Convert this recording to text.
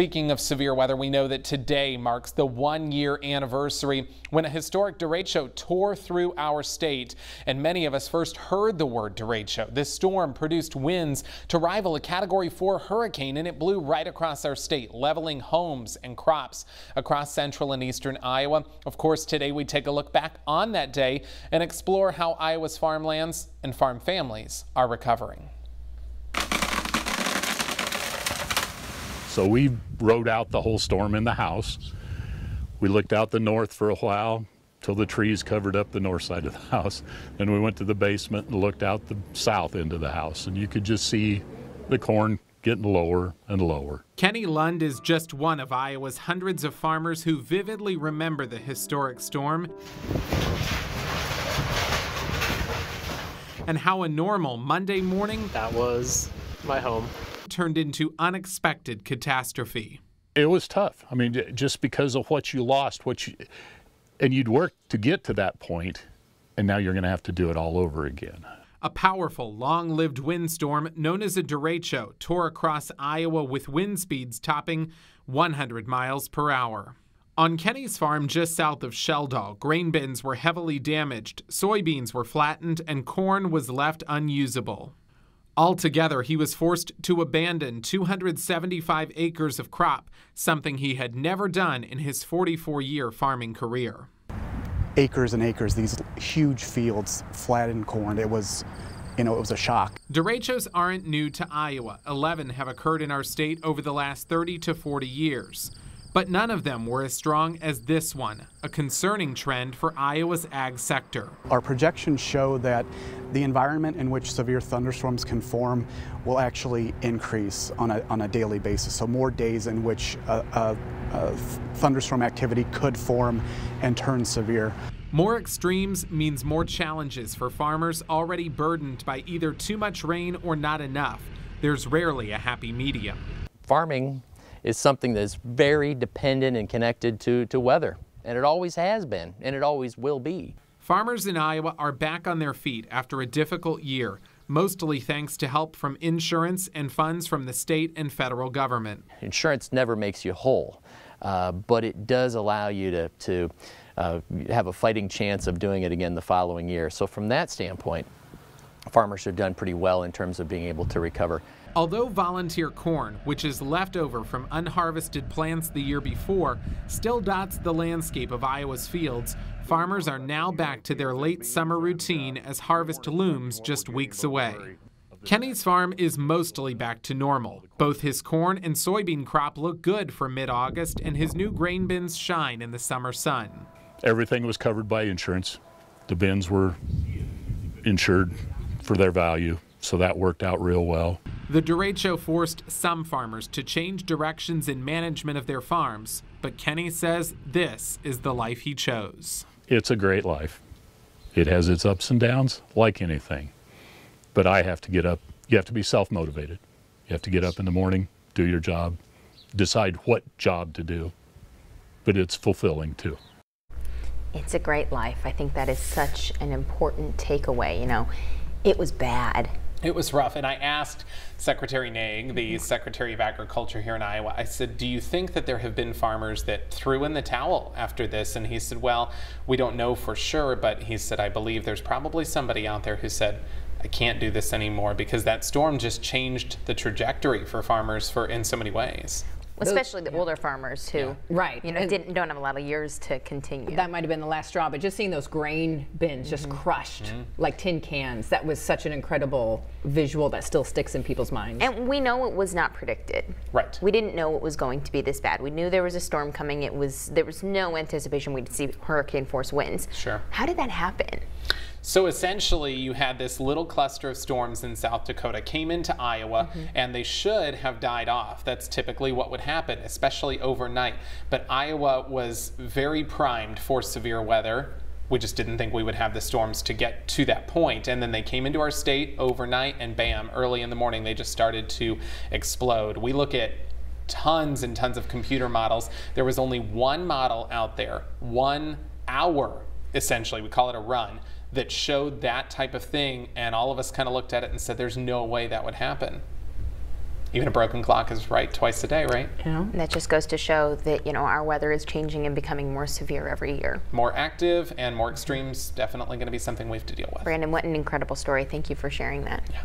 Speaking of severe weather, we know that today marks the 1-year anniversary when a historic derecho tore through our state, and many of us first heard the word derecho. This storm produced winds to rival a Category 4 hurricane, and it blew right across our state, leveling homes and crops across central and eastern Iowa. Of course, today we take a look back on that day and explore how Iowa's farmlands and farm families are recovering. So we rode out the whole storm in the house. We looked out the north for a while till the trees covered up the north side of the house. Then we went to the basement and looked out the south end of the house, and you could just see the corn getting lower and lower. Kenny Lund is just one of Iowa's hundreds of farmers who vividly remember the historic storm and how a normal Monday morning that was my home turned into unexpected catastrophe. It was tough. I mean, just because of what you lost, and you'd worked to get to that point, and now you're going to have to do it all over again. A powerful, long-lived windstorm known as a derecho tore across Iowa with wind speeds topping 100 miles per hour. On Kenny's farm just south of Sheldall, grain bins were heavily damaged, soybeans were flattened, and corn was left unusable. Altogether, he was forced to abandon 275 acres of crop, something he had never done in his 44-year farming career. Acres and acres, these huge fields, flattened corn. It was a shock. Derechos aren't new to Iowa. 11 have occurred in our state over the last 30 to 40 years. But none of them were as strong as this one, a concerning trend for Iowa's ag sector. Our projections show that the environment in which severe thunderstorms can form will actually increase on a daily basis. So more days in which thunderstorm activity could form and turn severe. More extremes means more challenges for farmers already burdened by either too much rain or not enough. There's rarely a happy medium. Farming is something that's very dependent and connected to weather, and it always has been, and it always will be. Farmers in Iowa are back on their feet after a difficult year, mostly thanks to help from insurance and funds from the state and federal government. Insurance never makes you whole, but it does allow you to have a fighting chance of doing it again the following year. So from that standpoint, farmers have done pretty well in terms of being able to recover. Although volunteer corn, which is left over from unharvested plants the year before, still dots the landscape of Iowa's fields, farmers are now back to their late summer routine as harvest looms just weeks away. Kenny's farm is mostly back to normal. Both his corn and soybean crop look good for mid-August, and his new grain bins shine in the summer sun. Everything was covered by insurance. The bins were insured for their value, so that worked out real well. The derecho forced some farmers to change directions in management of their farms, but Kenny says this is the life he chose. It's a great life. It has its ups and downs, like anything. But I have to get up. You have to be self-motivated. You have to get up in the morning, do your job, decide what job to do, but it's fulfilling too. It's a great life. I think that is such an important takeaway. You know, it was bad. It was rough, and I asked Secretary Naig, the Secretary of Agriculture here in Iowa, I said, do you think that there have been farmers that threw in the towel after this? And he said, well, we don't know for sure, but he said, I believe there's probably somebody out there who said, I can't do this anymore, because that storm just changed the trajectory for farmers in so many ways. Especially the older farmers who, right, you know, don't have a lot of years to continue. That might have been the last straw, but just seeing those grain bins just crushed like tin cans, that was such an incredible visual that still sticks in people's minds. And we know it was not predicted. Right. We didn't know it was going to be this bad. We knew there was a storm coming. There was no anticipation we'd see hurricane force winds. Sure. How did that happen? So essentially, you had this little cluster of storms in South Dakota came into Iowa, and they should have died off. That's typically what would happen, especially overnight. But Iowa was very primed for severe weather. We just didn't think we would have the storms to get to that point. And then they came into our state overnight, and bam, early in the morning, they just started to explode. We look at tons and tons of computer models. There was only one model out there, 1 hour, essentially, we call it a run, that showed that type of thing, and all of us kind of looked at it and said there's no way that would happen. Even a broken clock is right twice a day, right? Yeah. And that just goes to show that, our weather is changing and becoming more severe every year. More active and more extremes, definitely going to be something we have to deal with. Brandon, what an incredible story. Thank you for sharing that. Yeah.